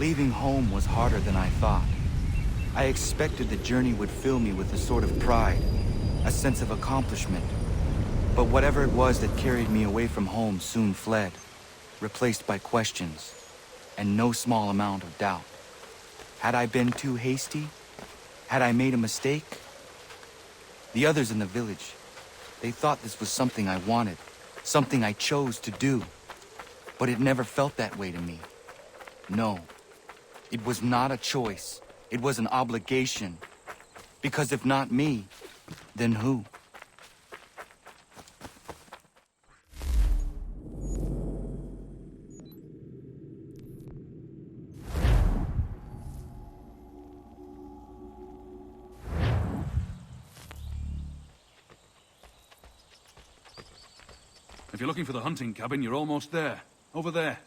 Leaving home was harder than I thought. I expected the journey would fill me with a sort of pride, a sense of accomplishment. But whatever it was that carried me away from home soon fled, replaced by questions, and no small amount of doubt. Had I been too hasty? Had I made a mistake? The others in the village, they thought this was something I wanted, something I chose to do. But it never felt that way to me. No, it was not a choice. It was an obligation. Because if not me, then who? If you're looking for the hunting cabin, you're almost there. Over there.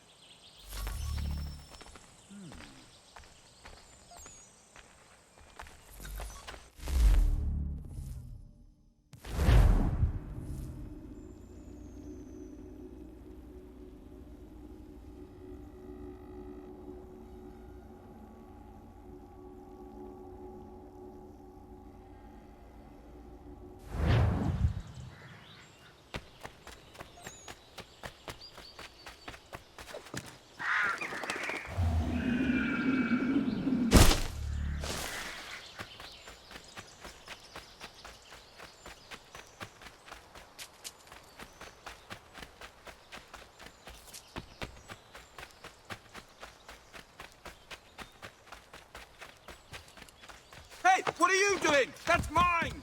Hey, what are you doing? That's mine!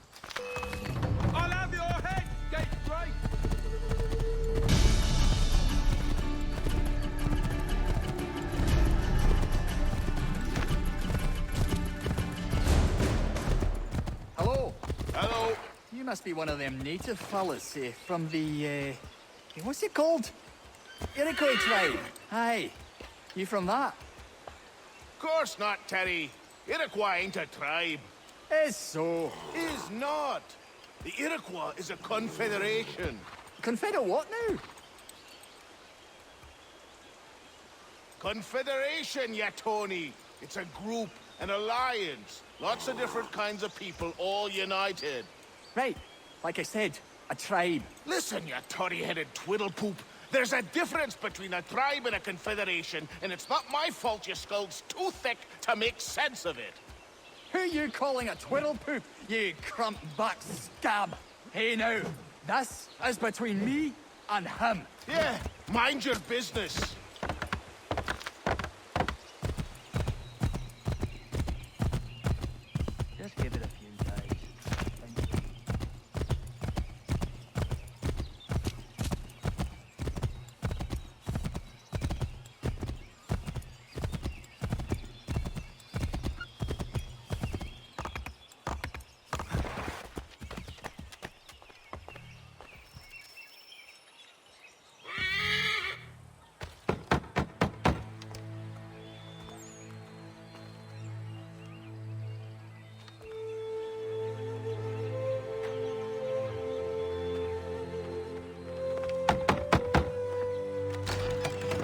I'll have your head, Gateway! Hello. Hello. You must be one of them native fellas from the, what's it called? Iroquois tribe. Aye. You from that? Course not, Terry. Iroquois ain't a tribe. Is so. Is not. The Iroquois is a confederation. Confederate what now? Confederation, ya Tony. It's a group, an alliance. Lots of different kinds of people all united. Right. Like I said, a tribe. Listen, ya toddy-headed twiddlepoop. There's a difference between a tribe and a confederation, and it's not my fault your skull's too thick to make sense of it. Who you calling a twiddlepoop, you crump-back scab? Hey now, this is between me and him. Yeah, mind your business. Just give it a few days.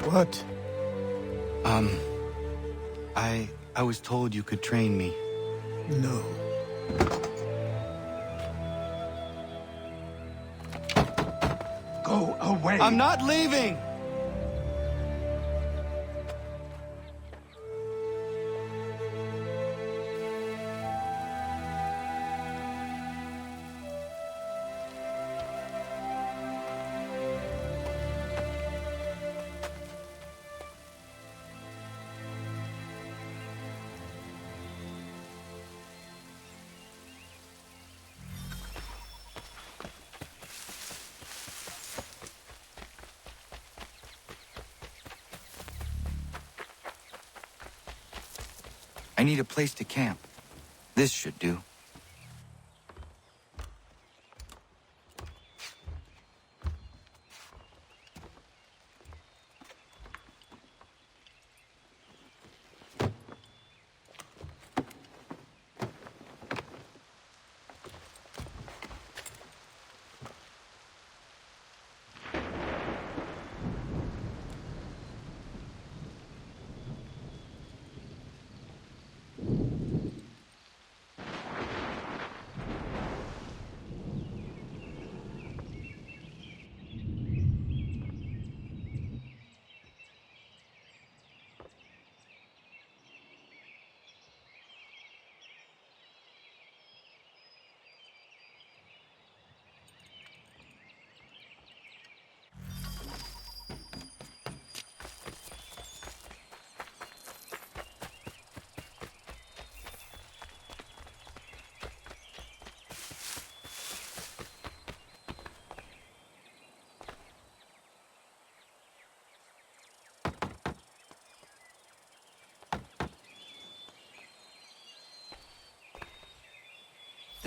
What? I was told you could train me. No. Go away! I'm not leaving! I need a place to camp. This should do.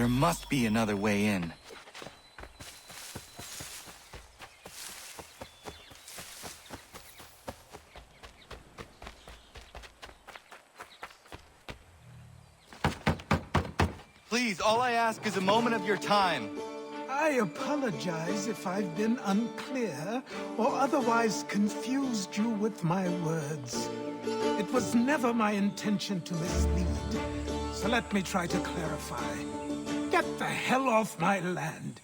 There must be another way in. Please, all I ask is a moment of your time. I apologize if I've been unclear or otherwise confused you with my words. It was never my intention to mislead, so let me try to clarify. Get the hell off my land.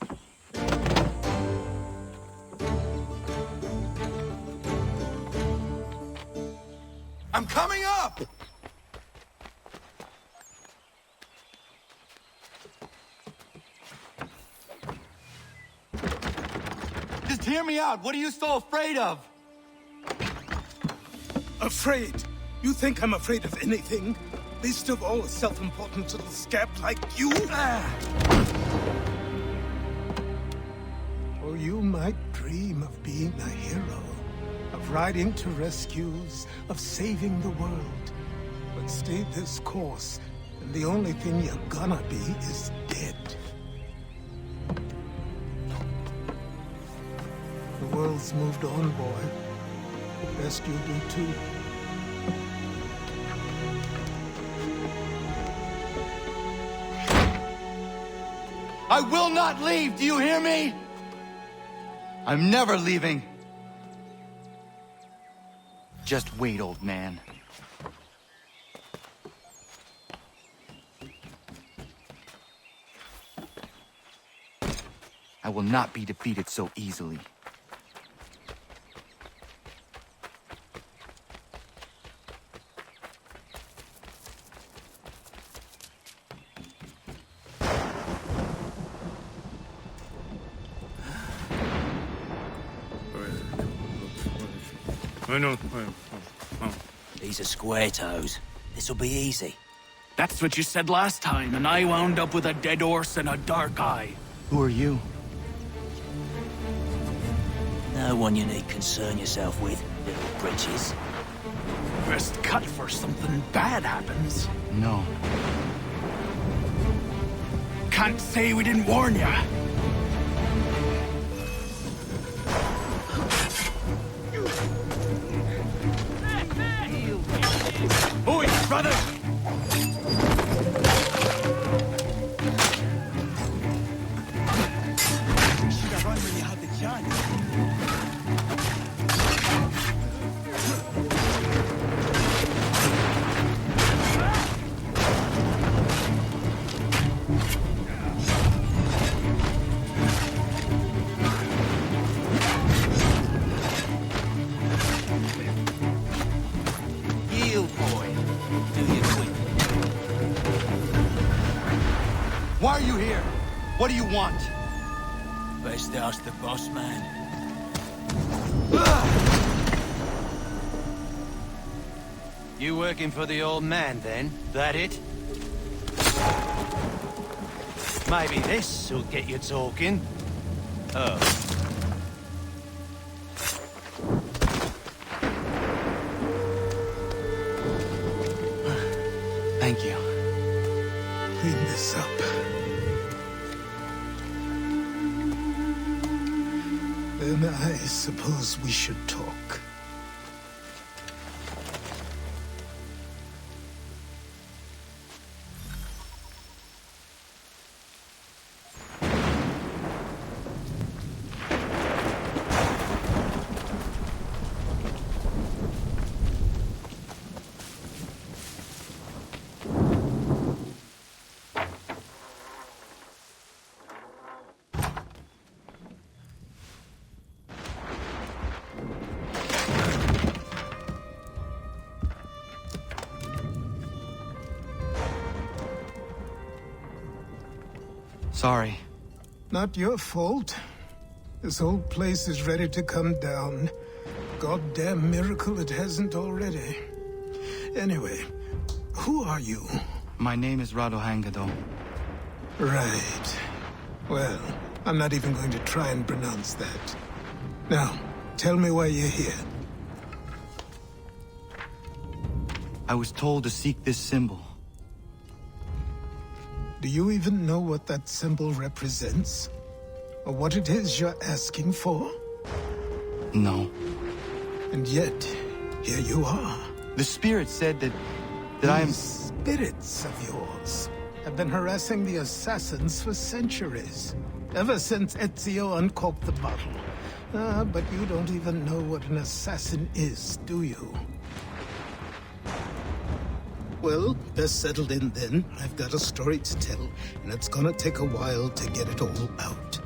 I'm coming up! Just hear me out. What are you so afraid of? Afraid? You think I'm afraid of anything? Least of all a self-important little scab like you? Or you might dream of being a hero, of riding to rescues, of saving the world. But stay this course, and the only thing you're gonna be is dead. The world's moved on, boy. Best you do too. I will not leave, do you hear me? I'm never leaving. Just wait, old man. I will not be defeated so easily. These are square toes. This'll be easy. That's what you said last time, and I wound up with a dead horse and a dark eye. Who are you? No one you need concern yourself with, little britches. Best cut for something bad happens. No. Can't say we didn't warn ya. Oi, brother! Should have run when you had the chance. Why are you here? What do you want? Best ask the boss man. You working for the old man, then? That it? Maybe this'll get you talking. Oh. Thank you. Clean this up. Then I suppose we should talk. Sorry. Not your fault. This whole place is ready to come down. Goddamn miracle it hasn't already. Anyway, who are you? My name is Ratonhnhaké. Right. Well, I'm not even going to try and pronounce that. Now, tell me why you're here. I was told to seek this symbol. Do Do you even know what that symbol represents? Or what it is you're asking for? No. And yet, here you are. The spirit said that I am... These spirits of yours have been harassing the assassins for centuries. Ever since Ezio uncorked the bottle. But you don't even know what an assassin is, do you? Well, best settled in then. I've got a story to tell, and it's gonna take a while to get it all out.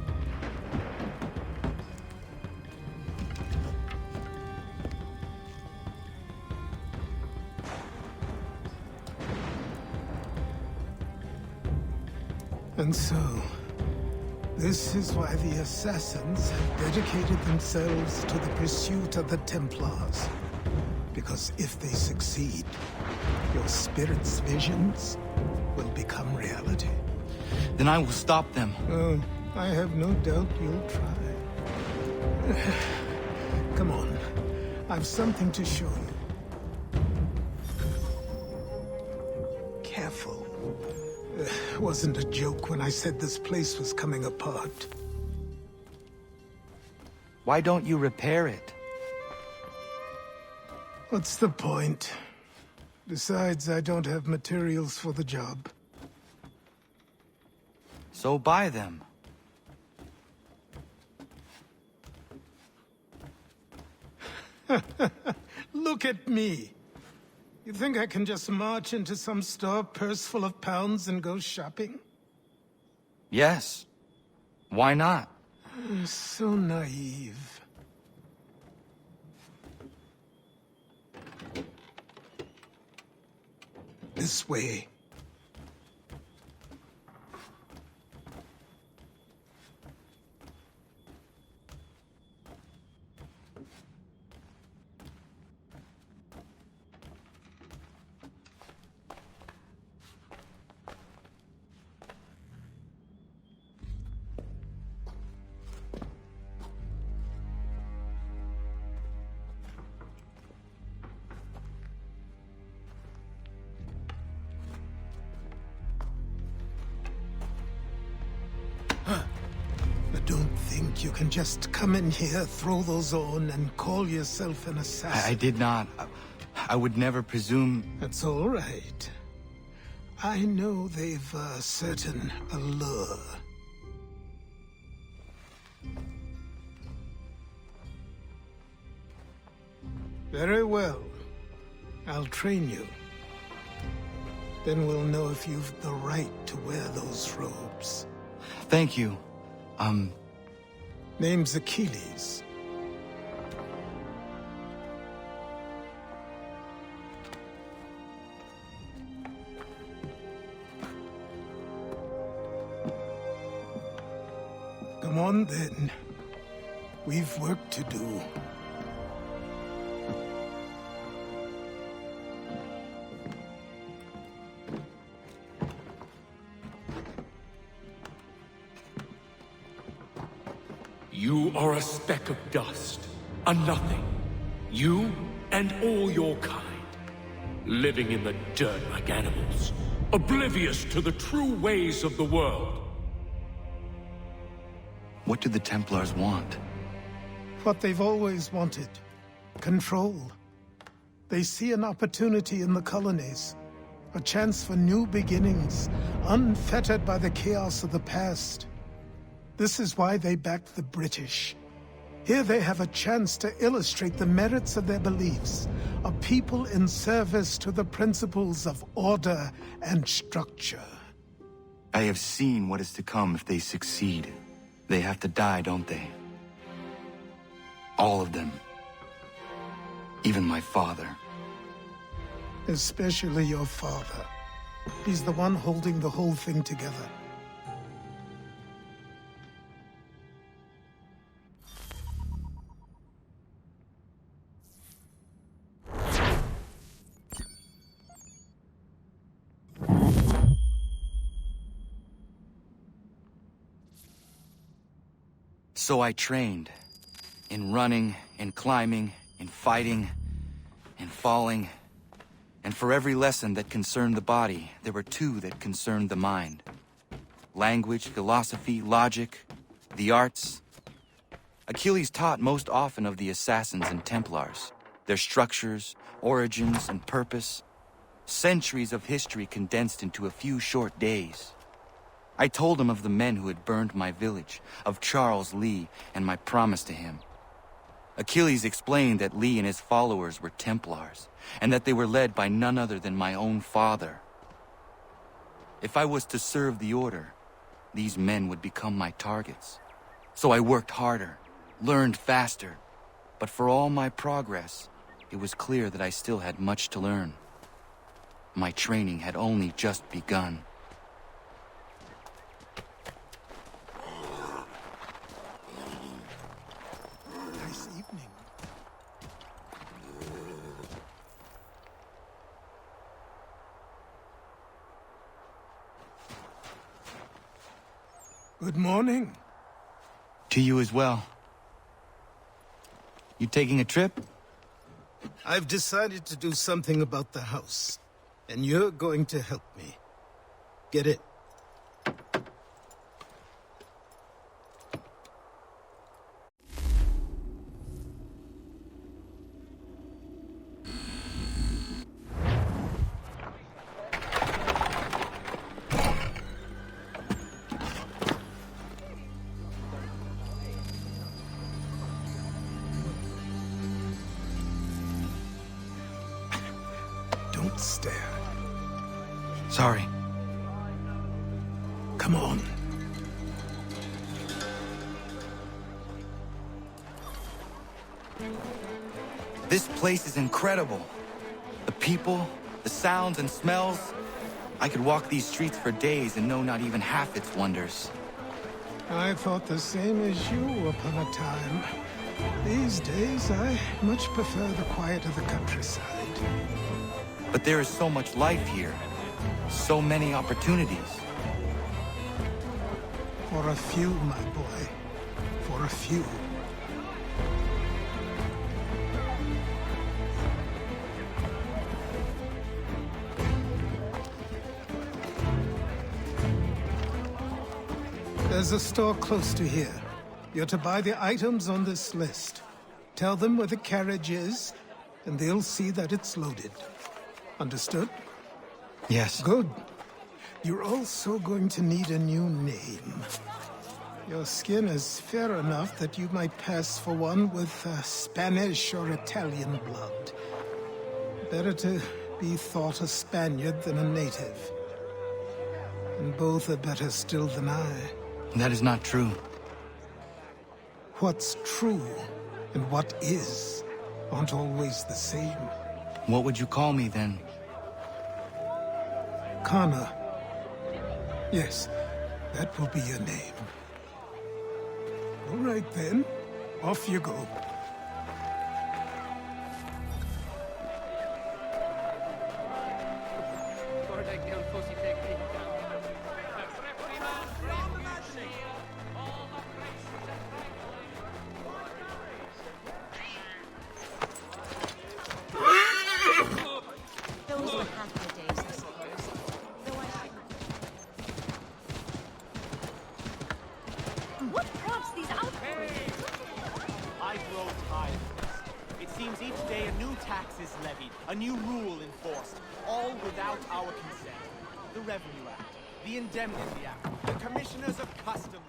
And so, this is why the assassins have dedicated themselves to the pursuit of the Templars. Because if they succeed, your spirit's visions will become reality. Then I will stop them. Oh, I have no doubt you'll try. Come on, I've something to show you. Careful. Wasn't a joke when I said this place was coming apart. Why don't you repair it? What's the point? Besides, I don't have materials for the job. So buy them. Look at me. You think I can just march into some store, purse full of pounds, and go shopping? Yes. Why not? So naive. This way. Don't think you can just come in here, throw those on, and call yourself an assassin. I did not. I would never presume... That's all right. I know they've a certain allure. Very well. I'll train you. Then we'll know if you've the right to wear those robes. Thank you. Name's Achilles. Come on, then. We've work to do. You are a speck of dust, a nothing. You and all your kind. Living in the dirt like animals. Oblivious to the true ways of the world. What do the Templars want? What they've always wanted. Control. They see an opportunity in the colonies. A chance for new beginnings, unfettered by the chaos of the past. This is why they backed the British. Here they have a chance to illustrate the merits of their beliefs. A people in service to the principles of order and structure. I have seen what is to come if they succeed. They have to die, don't they? All of them. Even my father. Especially your father. He's the one holding the whole thing together. So I trained. In running, in climbing, in fighting, in falling. And for every lesson that concerned the body, there were two that concerned the mind. language, philosophy, logic, the arts. Achilles taught most often of the assassins and Templars, their structures, origins, and purpose. Centuries of history condensed into a few short days. I told him of the men who had burned my village, of Charles Lee, and my promise to him. Achilles explained that Lee and his followers were Templars, and that they were led by none other than my own father. If I was to serve the Order, these men would become my targets. So I worked harder, learned faster, but for all my progress, it was clear that I still had much to learn. My training had only just begun. Nice evening. Good morning. To you as well. You taking a trip? I've decided to do something about the house, and you're going to help me. Get it? Don't stare. Sorry. Come on. This place is incredible. The people, the sounds and smells. I could walk these streets for days and know not even half its wonders. I thought the same as you upon a time. These days, I much prefer the quiet of the countryside. But there is so much life here. So many opportunities. For a few, my boy. For a few. There's a store close to here. You're to buy the items on this list. Tell them where the carriage is, and they'll see that it's loaded. Understood? Yes. Good. You're also going to need a new name. Your skin is fair enough that you might pass for one with Spanish or Italian blood. Better to be thought a Spaniard than a native. And both are better still than I. That is not true. What's true and what is aren't always the same. What would you call me then? Kana. Yes, that will be your name. All right then, off you go. Those were happier days, I suppose. Though what prompts these outbursts? I grow tired of this. It seems each day a new tax is levied, a new rule enforced, all without our consent. The Revenue Act, the Indemnity Act, the Commissioners of Customs.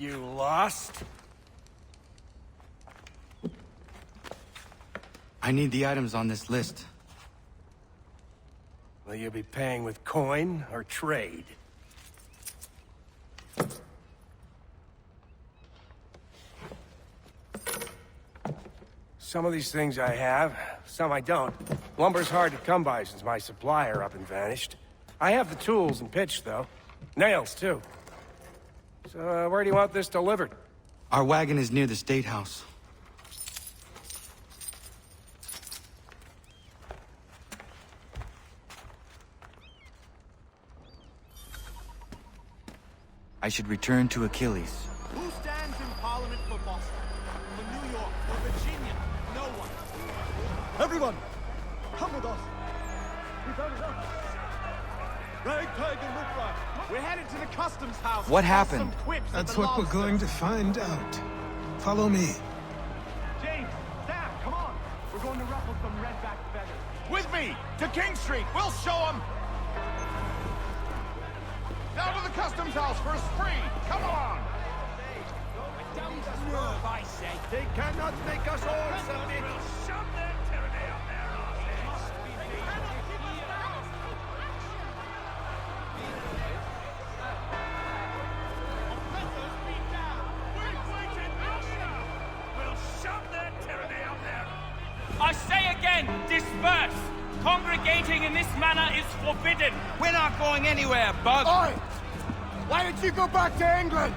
You lost? I need the items on this list. Will you be paying with coin or trade? Some of these things I have, some I don't. Lumber's hard to come by since my supplier up and vanished. I have the tools and pitch, though. Nails, too. So, where do you want this delivered? Our wagon is near the State House. I should return to Achilles. Who stands in Parliament for Boston? The or Virginia. No one. Everyone, come with us. We found it out. Ragtag and riffraff. We're headed to the customs house. What to toss happened? some quips at That's the what we're lobster. going to find out. Follow me. James, Sam, come on. We're going to ruffle some redback feathers. With me, to King Street. We'll show them. Down to the customs house for a spree. Come on. I say. They cannot make us all submit. Shove their tyranny up their We'll shove their tyranny up there. I say again, disperse! Congregating in this manner is forbidden! We're not going anywhere, Bug. Oi! Why did you go back to England?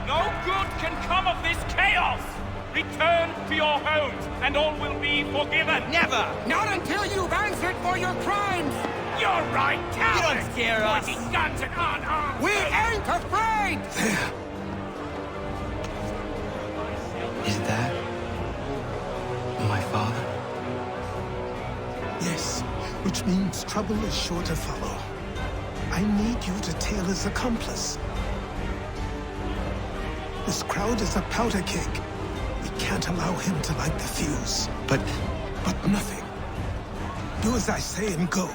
No good can come of this chaos! Return to your homes, and all will be forgiven! Never! Not until you've answered for your crimes! You're right, You don't scare us. Pointing guns at unarmed! We ain't afraid! There. Is that my father? Yes, which means trouble is sure to follow. I need you to tail his accomplice. This crowd is a powder keg. We can't allow him to light the fuse. But nothing. Do as I say and go.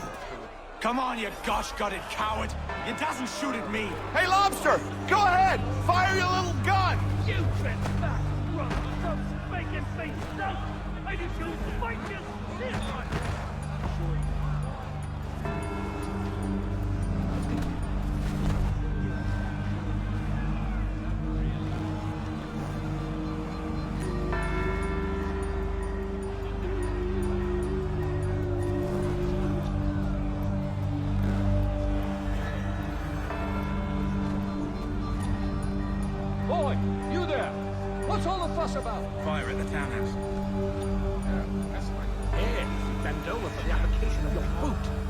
Come on, you gosh-gutted coward. You doesn't shoot at me. Hey, Lobster, go ahead. Fire your little gun. You been back, run, some spanking face stuff. I did you fight this shit. Boy, you there. What's all the fuss about? Fire at the townhouse. Here, bend over for the application of your boot.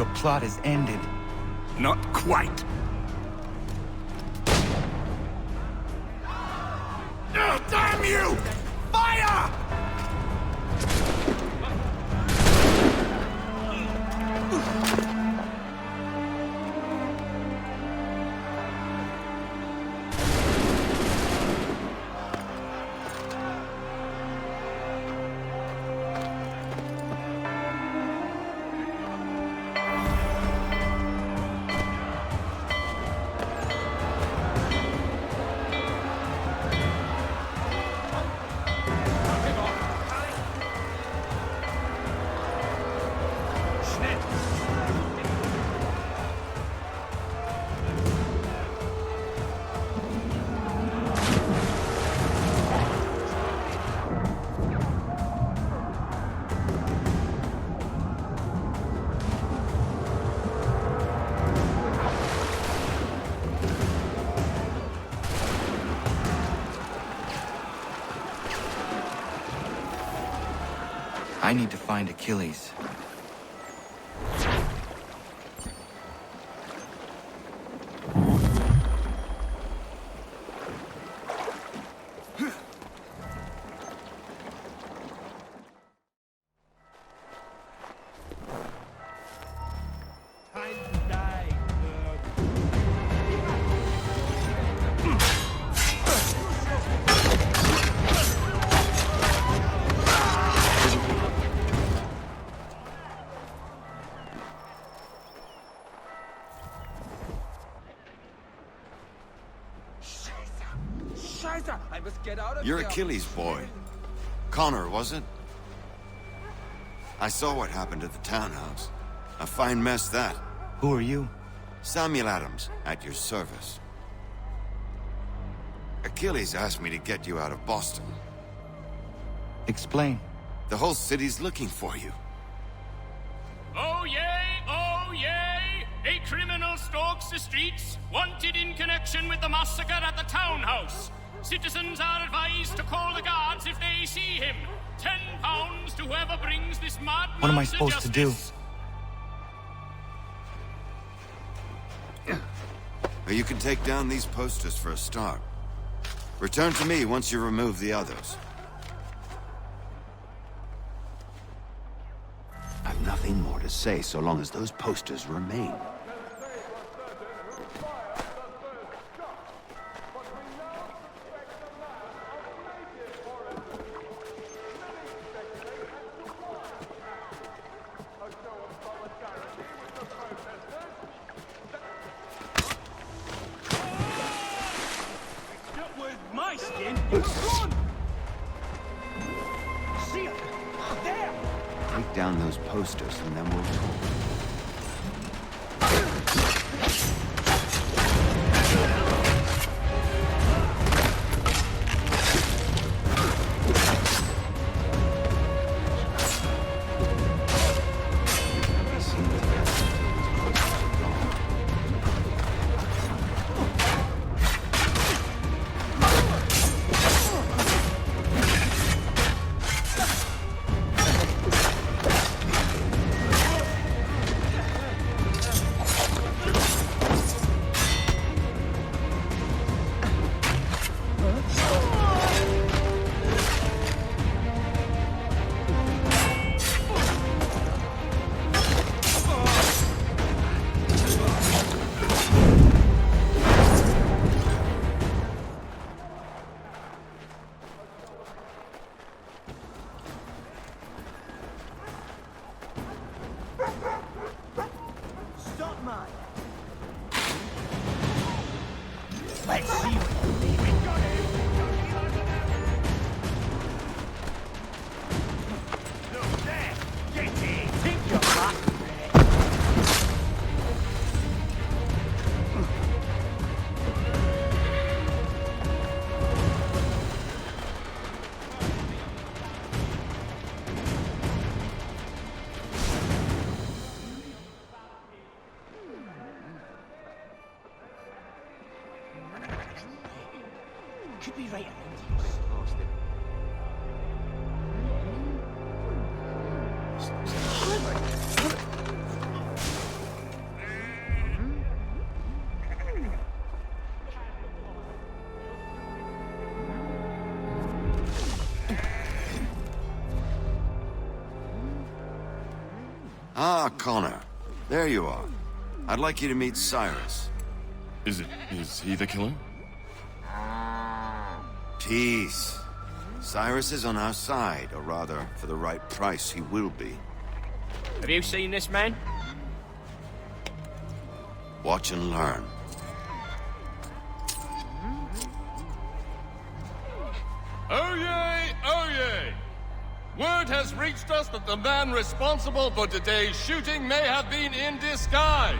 your plot is ended. Not quite. Oh, damn you! Fire! I need to find Achilles. I must get out of You're here. Achilles' boy. Connor, was it? I saw what happened at the townhouse. A fine mess, that. Who are you? Samuel Adams, at your service. Achilles asked me to get you out of Boston. Explain. The whole city's looking for you. Oh yay, oh yay! A criminal stalks the streets, wanted in connection with the massacre at the townhouse. Citizens are advised to call the guards if they see him. £10 to whoever brings this madman. What am I supposed to do? Or you can take down these posters for a start. Return to me once you remove the others. I've nothing more to say so long as those posters remain. My skin, you run! See it! There! Take down those posters and then we'll talk. Could be right around Ah, Connor. There you are. I'd like you to meet Cyrus. Is he the killer? Peace. Cyrus is on our side, or rather, for the right price, he will be. Have you seen this man? Watch and learn. Oh yay, oh yay! Word has reached us that the man responsible for today's shooting may have been in disguise.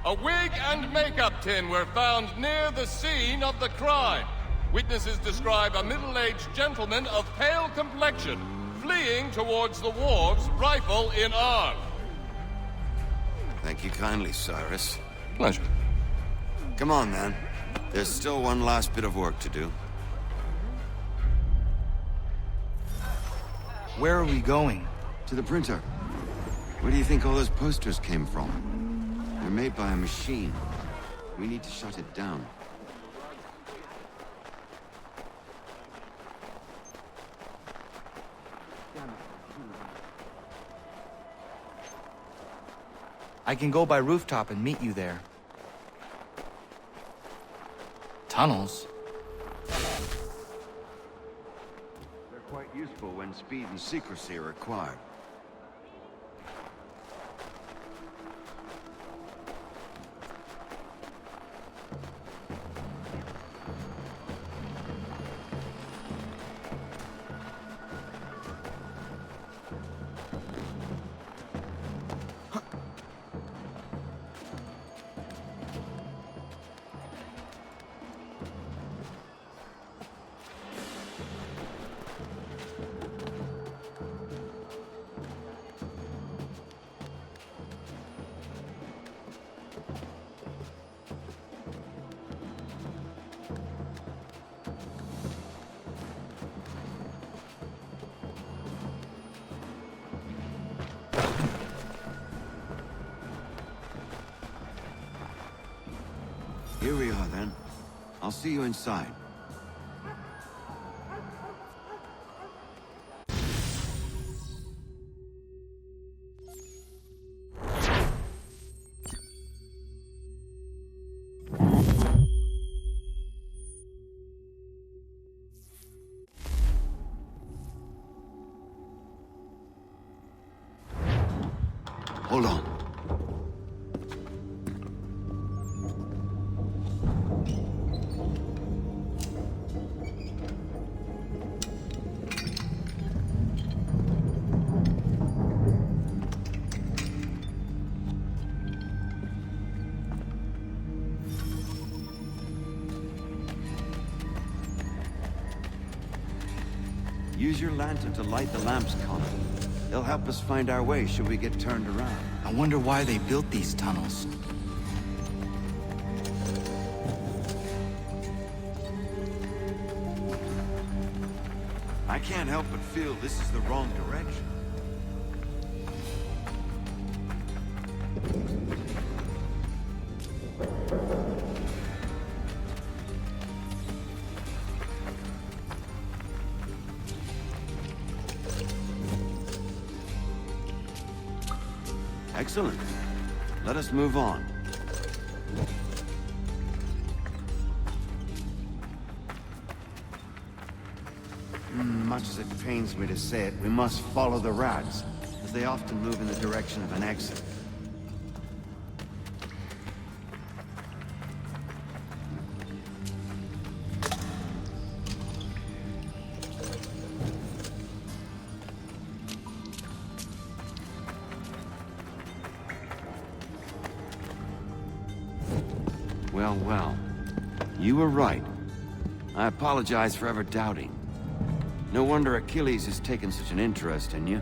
A wig and makeup tin were found near the scene of the crime. Witnesses describe a middle-aged gentleman of pale complexion fleeing towards the wharves, rifle in arm. Thank you kindly, Cyrus. Pleasure. Come on, then. There's still one last bit of work to do. Where are we going? To the printer. Where do you think all those posters came from? They're made by a machine. We need to shut it down. I can go by rooftop and meet you there. Tunnels? They're quite useful when speed and secrecy are required. Here we are, then. I'll see you inside. Hold on. Use your lantern to light the lamps, Connor. They'll help us find our way should we get turned around. I wonder why they built these tunnels. I can't help but feel this is the wrong direction. Excellent. Let us move on. Much as it pains me to say it, we must follow the rats, as they often move in the direction of an exit. Well, well. You were right. I apologize for ever doubting. No wonder Achilles has taken such an interest in you.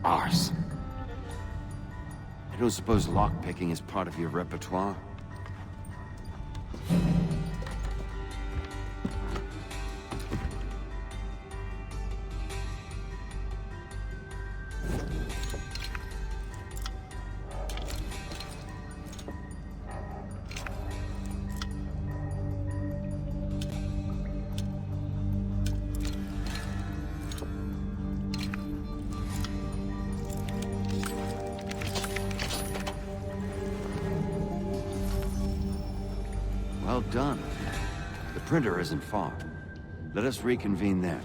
Arse. I don't suppose lockpicking is part of your repertoire? Well done. The printer isn't far. Let us reconvene there.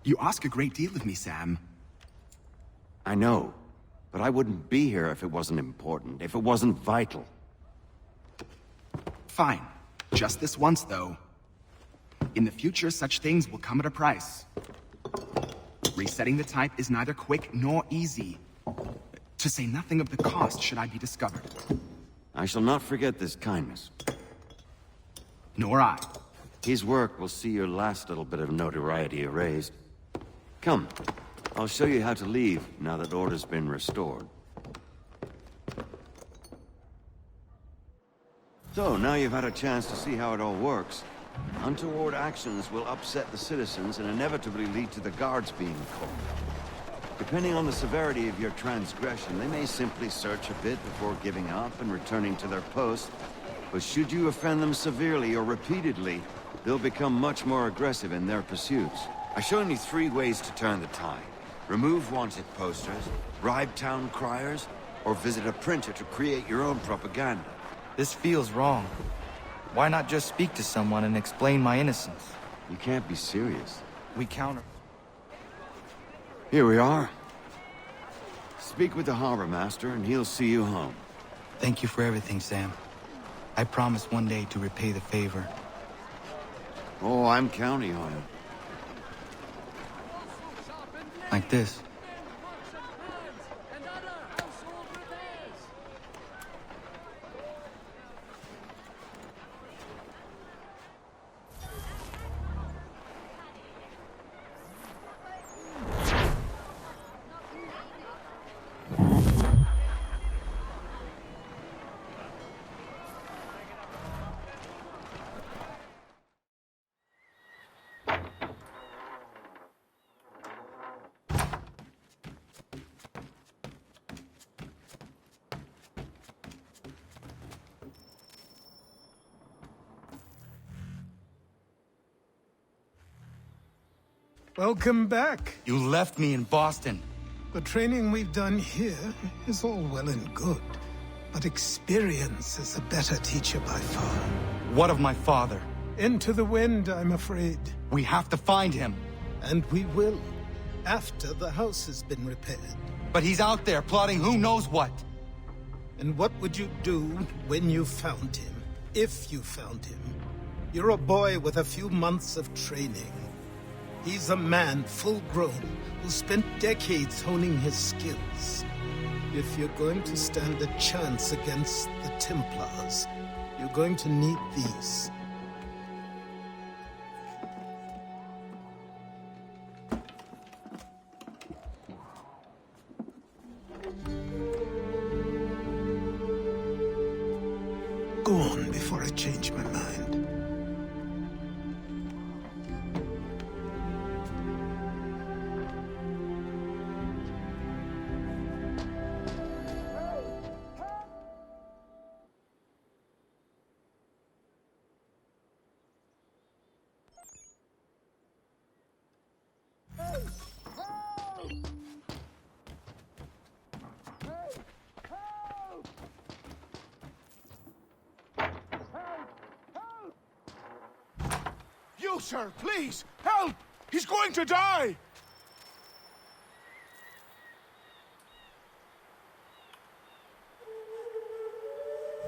You ask a great deal of me, Sam. I know, but I wouldn't be here if it wasn't important, if it wasn't vital. Fine. Just this once, though. In the future, such things will come at a price. Resetting the type is neither quick nor easy. To say nothing of the cost should I be discovered. I shall not forget this kindness. Nor I. His work will see your last little bit of notoriety erased. Come, I'll show you how to leave now that order's been restored. So, now you've had a chance to see how it all works. Untoward actions will upset the citizens and inevitably lead to the guards being called. Depending on the severity of your transgression, they may simply search a bit before giving up and returning to their post. But should you offend them severely or repeatedly, they'll become much more aggressive in their pursuits. I've shown you 3 ways to turn the tide. Remove wanted posters, bribe town criers, or visit a printer to create your own propaganda. This feels wrong. Why not just speak to someone and explain my innocence? You can't be serious. We counter. Here we are. Speak with the harbor master and he'll see you home. Thank you for everything, Sam. I promise one day to repay the favor. Oh, I'm counting on it. Like this. Welcome back. You left me in Boston. The training we've done here is all well and good, but experience is a better teacher by far. What of my father? Into the wind, I'm afraid. We have to find him. And we will, after the house has been repaired. But he's out there plotting who knows what. And what would you do when you found him? If you found him? You're a boy with a few months of training. He's a man, full-grown, who spent decades honing his skills. If you're going to stand a chance against the Templars, you're going to need these. Go on before I change my mind. You, sir, please, help! He's going to die!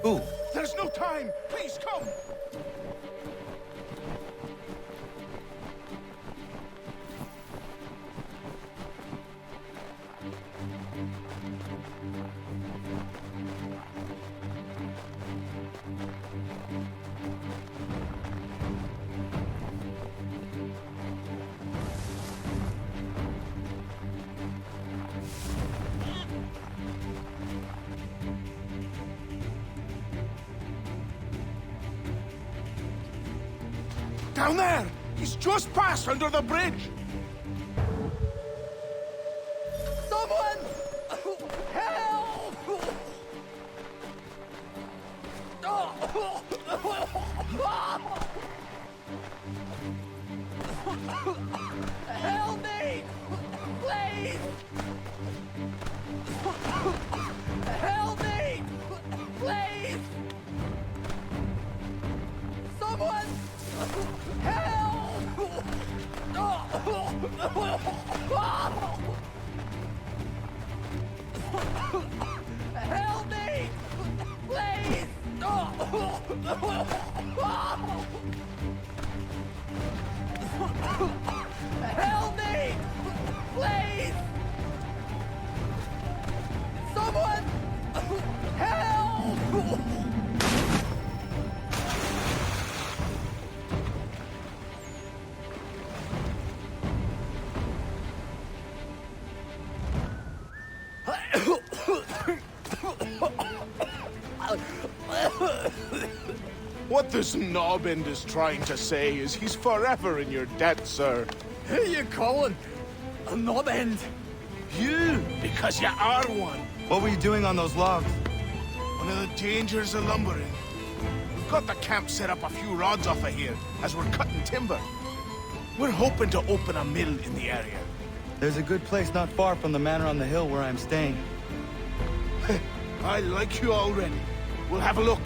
Who? There's no time! Please, come! Down there! He's just passed under the bridge! Someone! Help! Help me! Please! Help me! Please! Someone! Help! Help me! Please! Help me! Please! Someone! Help! What this knob-end is trying to say is he's forever in your debt, sir. Who you calling? A knob-end? You, because you are one. What were you doing on those logs? One of the dangers of lumbering. We've got the camp set up a few rods off of here, as we're cutting timber. We're hoping to open a mill in the area. There's a good place not far from the manor on the hill where I'm staying. I like you already. We'll have a look.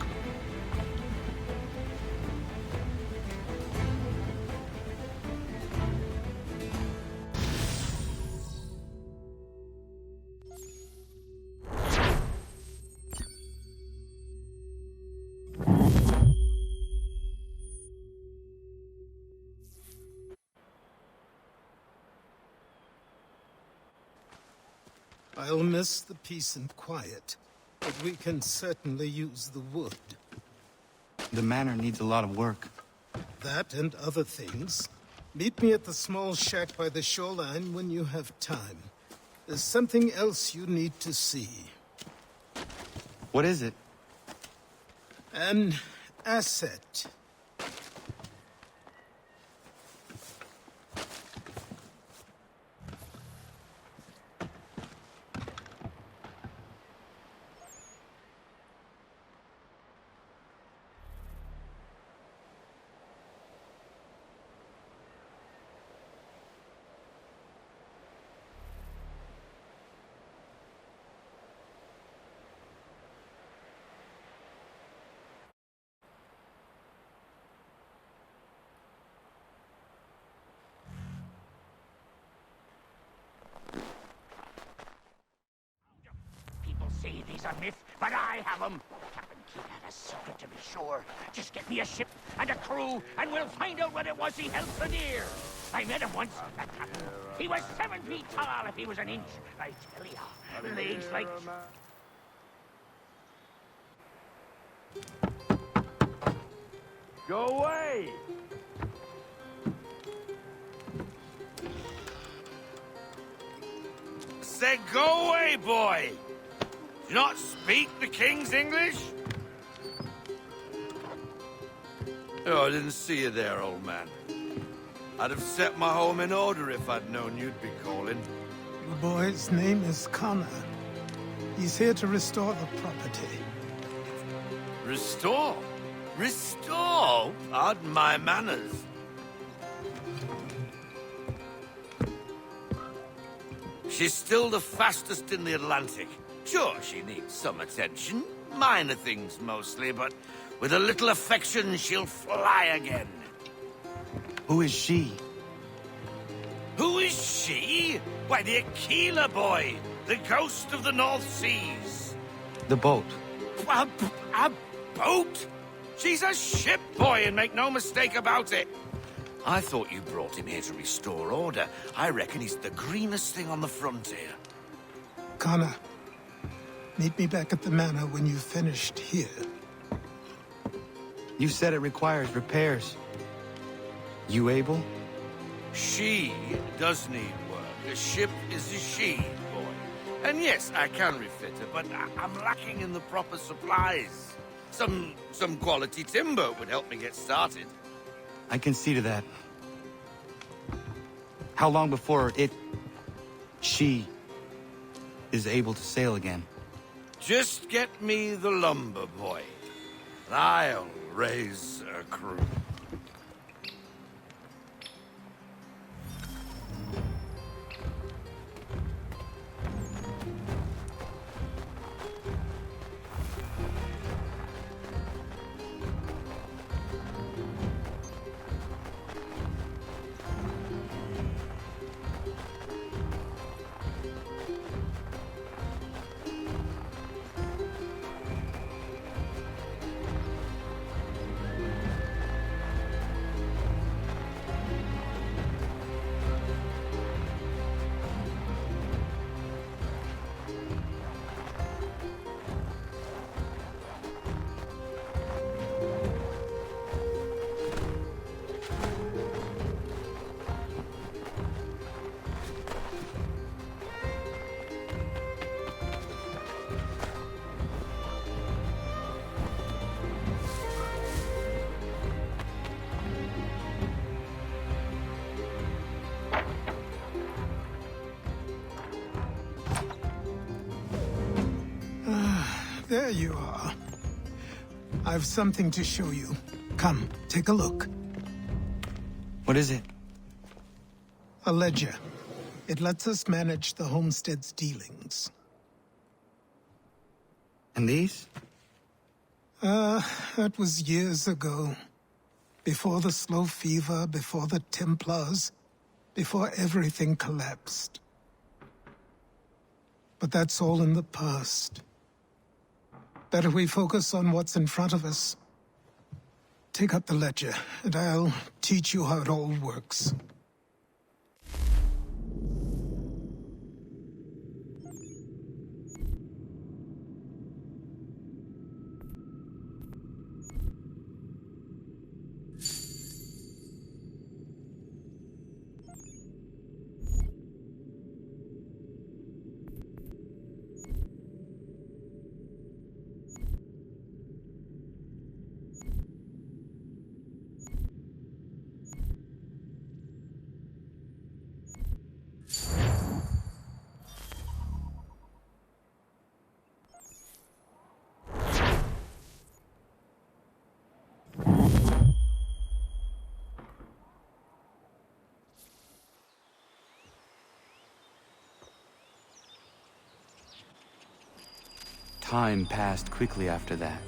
I'll miss the peace and quiet, but we can certainly use the wood. The manor needs a lot of work. That and other things. Meet me at the small shack by the shoreline when you have time. There's something else you need to see. What is it? An asset. Say these are myths, but I have them. Captain Kidd had a secret to be sure. Just get me a ship and a crew, and we'll find out what it was he held so dear. I met him once, that captain. He was 7 feet tall if he was an inch. I tell ya, legs like... Go away! Said go away, boy! Do you not speak the King's English? Oh, I didn't see you there, old man. I'd have set my home in order if I'd known you'd be calling. The boy's name is Connor. He's here to restore the property. Restore? Restore? Pardon my manners. She's still the fastest in the Atlantic. Sure, she needs some attention. Minor things mostly, but with a little affection, she'll fly again. Who is she? Who is she? Why, the Aquila boy, the ghost of the North Seas. The boat. A boat? She's a ship boy, and make no mistake about it. I thought you brought him here to restore order. I reckon he's the greenest thing on the frontier. Connor, meet me back at the manor when you've finished here. You said it requires repairs. You able? She does need work. A ship is a she, boy. And yes, I can refit her, but I'm lacking in the proper supplies. Some quality timber would help me get started. I can see to that. How long before she is able to sail again? Just get me the lumber, boy. I'll raise a crew. There you are. I've something to show you. Come, take a look. What is it? A ledger. It lets us manage the homestead's dealings. And these? That was years ago. Before the slow fever, before the Templars, before everything collapsed. But that's all in the past. Better we focus on what's in front of us. Take up the ledger, and I'll teach you how it all works. Time passed quickly after that.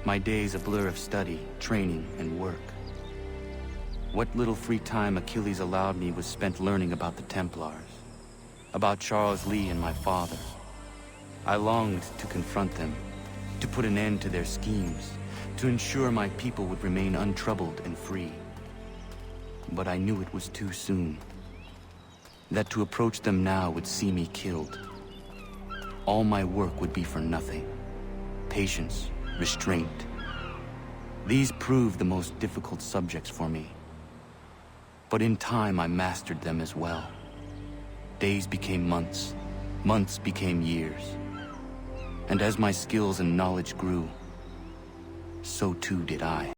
My days a blur of study, training, and work. What little free time Achilles allowed me was spent learning about the Templars, about Charles Lee and my father. I longed to confront them, to put an end to their schemes, to ensure my people would remain untroubled and free. But I knew it was too soon, that to approach them now would see me killed. All my work would be for nothing. Patience, restraint. These proved the most difficult subjects for me. But in time I mastered them as well. Days became months, months became years. And as my skills and knowledge grew, so too did I.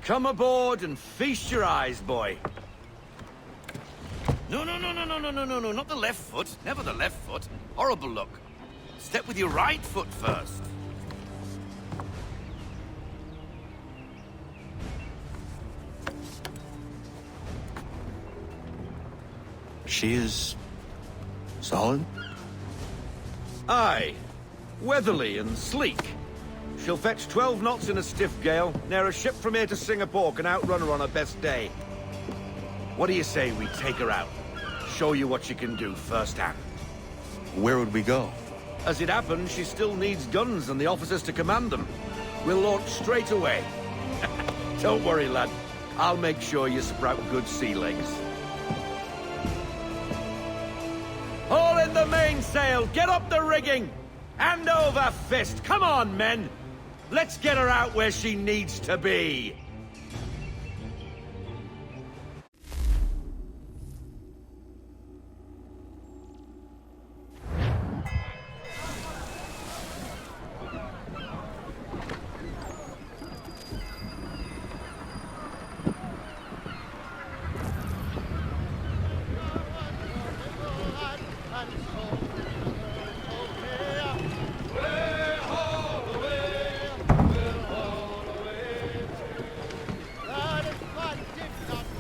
Come aboard and feast your eyes, boy. No, not the left foot. Never the left foot. Horrible look. Step with your right foot first. She is... solid? Aye. Weatherly and sleek. She'll fetch 12 knots in a stiff gale, ne'er a ship from here to Singapore can outrun her on her best day. What do you say we take her out? Show you what she can do firsthand. Where would we go? As it happens, she still needs guns and the officers to command them. We'll launch straight away. Don't worry, lad. I'll make sure you sprout good sea legs. Haul in the mainsail! Get up the rigging! Hand over fist! Come on, men! Let's get her out where she needs to be!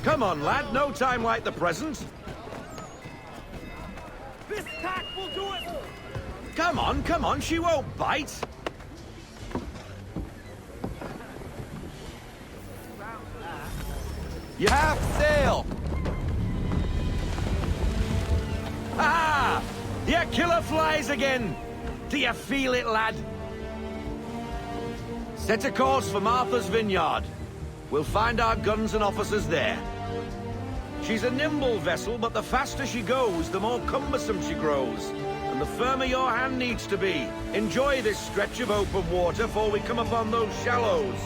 Come on, lad. No time like the present. This tack will do it! Come on. She won't bite. You have sail! Ah! Your killer flies again! Do you feel it, lad? Set a course for Martha's Vineyard. We'll find our guns and officers there. She's a nimble vessel, but the faster she goes, the more cumbersome she grows. And the firmer your hand needs to be. Enjoy this stretch of open water before we come upon those shallows.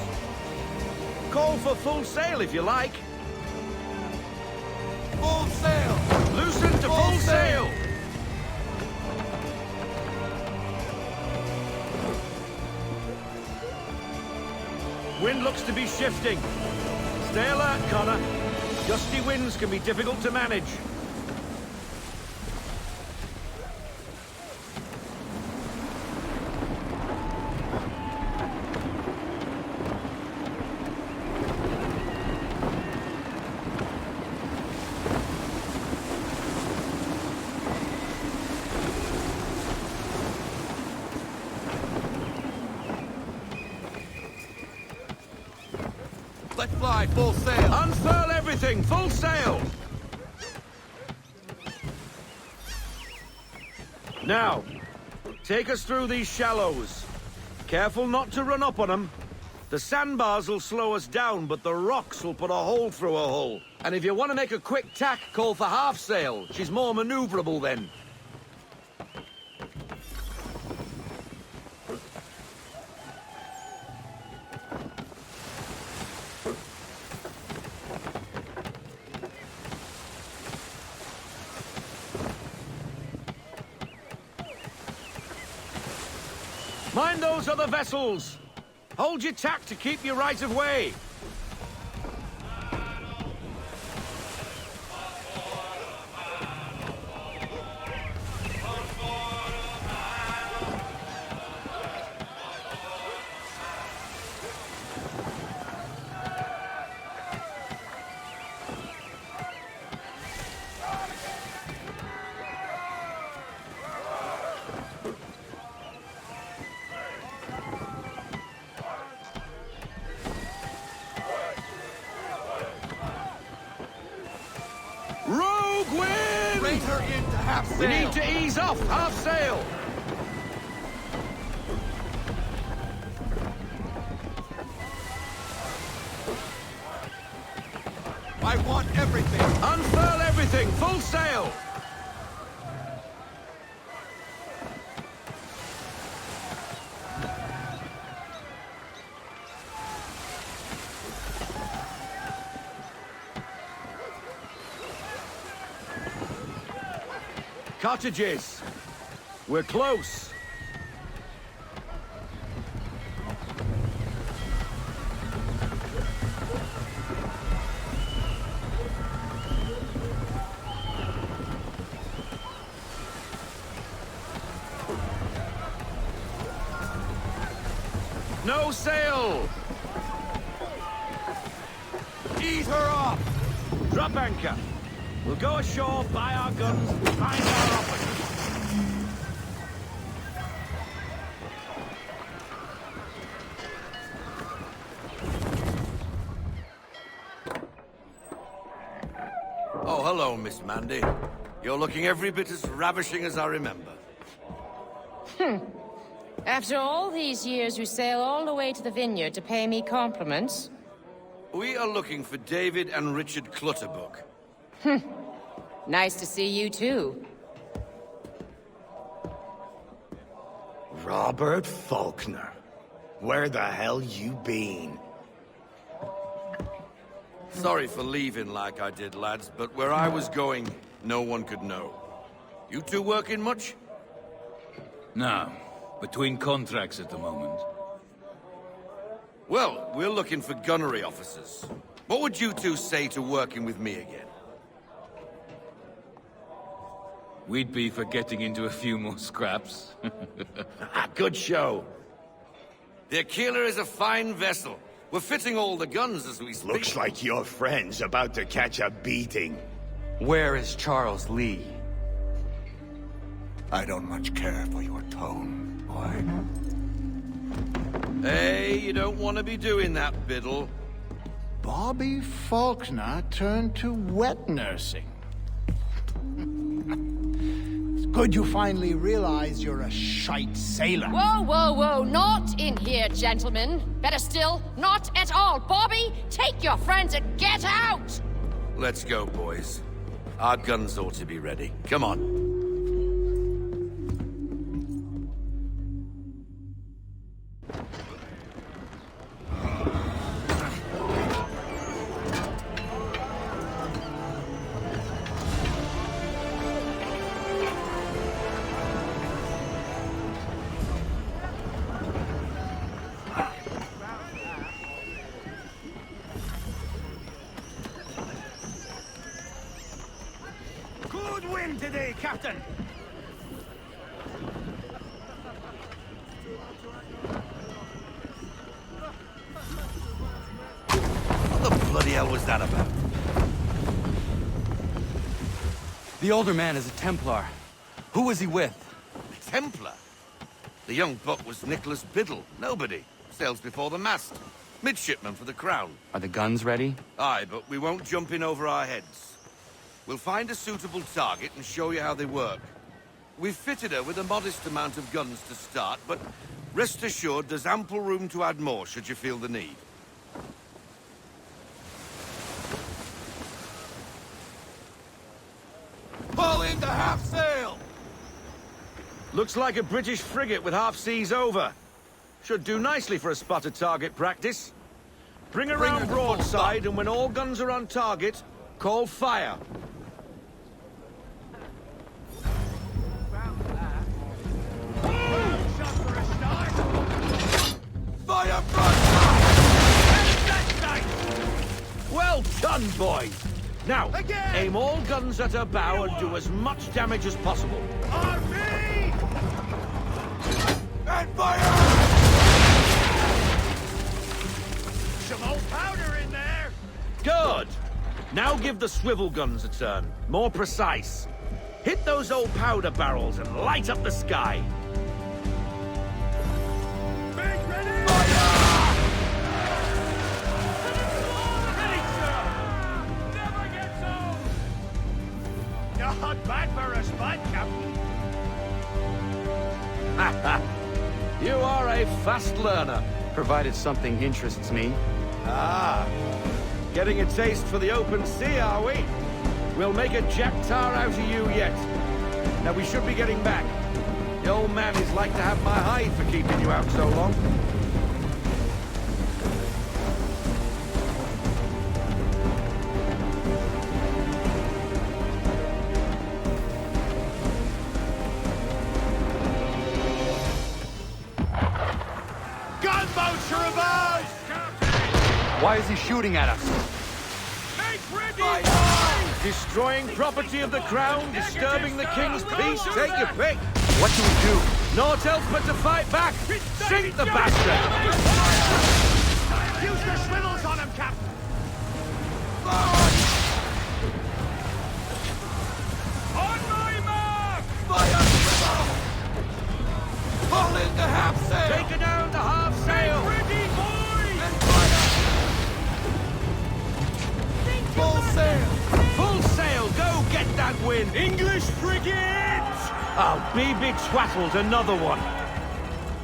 Call for full sail if you like. Full sail! Loosen to full sail! Wind looks to be shifting. Stay alert, Connor. Gusty winds can be difficult to manage. Let fly, full sail. Unfurl everything, full sail. Now, take us through these shallows. Careful not to run up on them. The sandbars will slow us down, but the rocks will put a hole through a hull. And if you want to make a quick tack, call for half sail. She's more maneuverable then. Mind those other vessels! Hold your tack to keep your right of way! Rogue wind! Bring her into half sail. We need to ease off, half sail! I want everything. Unfurl everything, full sail! Cottages. We're close. No sail! Ease her off! Drop anchor. We'll go ashore, buy our guns, and find our officers. Oh, hello, Miss Mandy. You're looking every bit as ravishing as I remember. After all these years, you sail all the way to the vineyard to pay me compliments? We are looking for David and Richard Clutterbuck. Nice to see you, too. Robert Faulkner. Where the hell you been? Sorry for leaving like I did, lads, but where I was going, no one could know. You two working much? No. Between contracts at the moment. Well, we're looking for gunnery officers. What would you two say to working with me again? We'd be for getting into a few more scraps. Good show. The Aquila is a fine vessel. We're fitting all the guns as we speak. Looks like your friend's about to catch a beating. Where is Charles Lee? I don't much care for your tone, boy. Hey, you don't want to be doing that, Biddle. Bobby Faulkner turned to wet nursing. It's good you finally realize you're a shite sailor. Whoa, whoa, whoa, not in here, gentlemen. Better still, not at all. Bobby, take your friends and get out! Let's go, boys. Our guns ought to be ready. Come on. Good wind today, Captain! What the bloody hell was that about? The older man is a Templar. Who was he with? A Templar? The young buck was Nicholas Biddle. Nobody. Sails before the mast. Midshipman for the Crown. Are the guns ready? Aye, but we won't jump in over our heads. We'll find a suitable target and show you how they work. We've fitted her with a modest amount of guns to start, but rest assured there's ample room to add more should you feel the need. Pull into half sail! Looks like a British frigate with half seas over. Should do nicely for a spotted target practice. Bring her round broadside, and when all guns are on target, call fire. Fire broadside! Well done, boy! Now, aim all guns at her bow and do as much damage as possible. And fire! Some old powder in there! Good! Now give the swivel guns a turn. More precise. Hit those old powder barrels and light up the sky. Big ready! Not bad for a spot, Captain. You are a fast learner. Provided something interests me. Ah, getting a taste for the open sea, are we? We'll make a jack-tar out of you yet. Now we should be getting back. The old man is like to have my hide for keeping you out so long. Gunboats are about! Why is he shooting at us? Make ready! Destroying property of the crown, disturbing the king's peace, take your pick. What do we do? Naught else but to fight back. Sink the bastard! Use your swivels on him, Captain! On my mark! Fire swivel! Pull into half sail! Take her down to half sail! Ready, boys! And fire! Full sail! Full sail, go get that wind! English frigate! Oh, be twaddled, another one.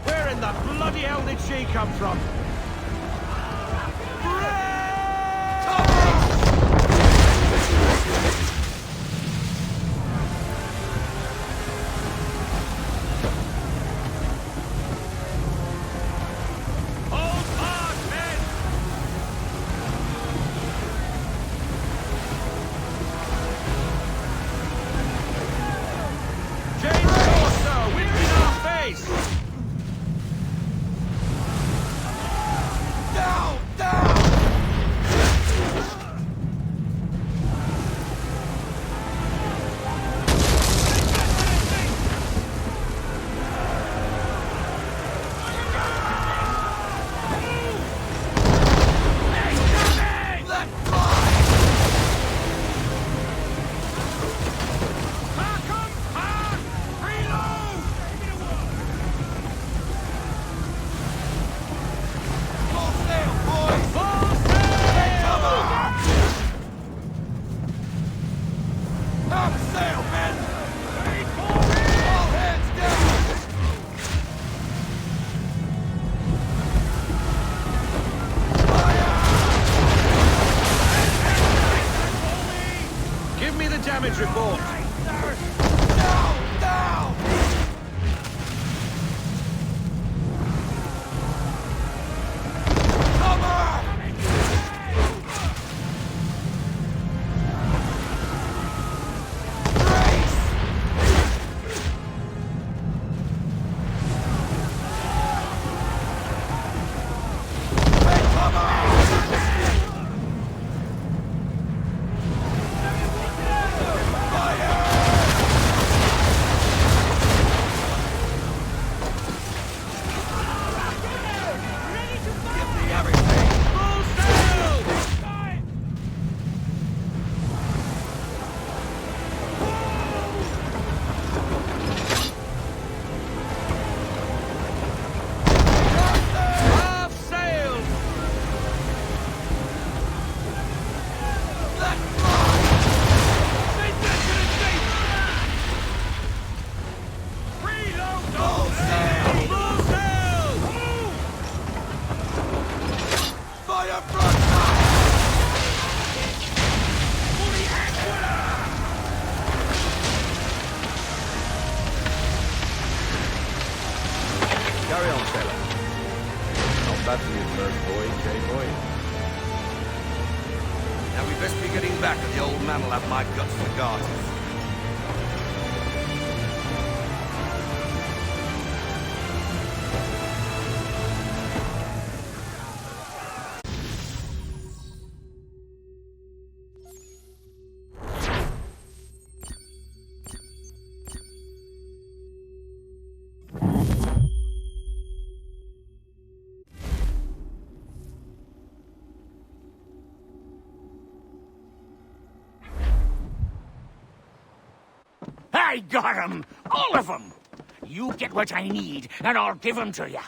Where in the bloody hell did she come from? Damage report. Down! Cover! Fire! bad for your first voyage, eh, boy? Now we best be getting back, or the old man will have my guts for garters. I got 'em! All of 'em! You get what I need, and I'll give 'em to you.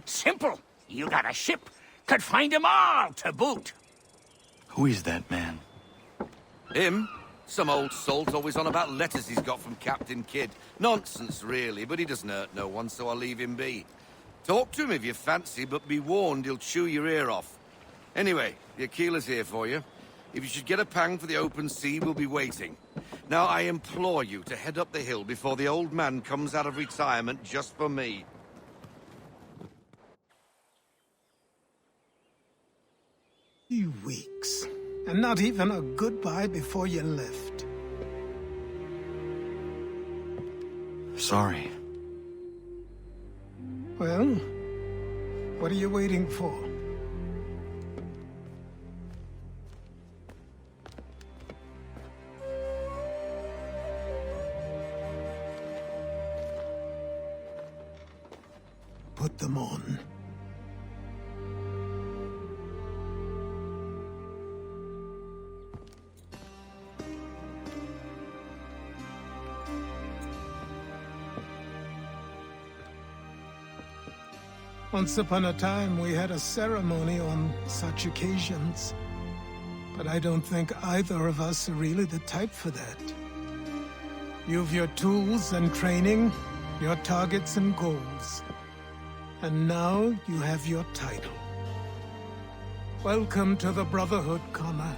Simple. You got a ship. Could find 'em all to boot. Who is that man? Him? Some old salt always on about letters he's got from Captain Kidd. Nonsense, really, but he doesn't hurt no one, so I'll leave him be. Talk to him if you fancy, but be warned he'll chew your ear off. Anyway, the Aquila's here for you. If you should get a pang for the open sea, we'll be waiting. Now, I implore you to head up the hill before the old man comes out of retirement just for me. 3 weeks, and not even a goodbye before you left. Sorry. Well, what are you waiting for? Put them on. Once upon a time, we had a ceremony on such occasions. But I don't think either of us are really the type for that. You've your tools and training, your targets and goals. And now you have your title. Welcome to the Brotherhood, Connor.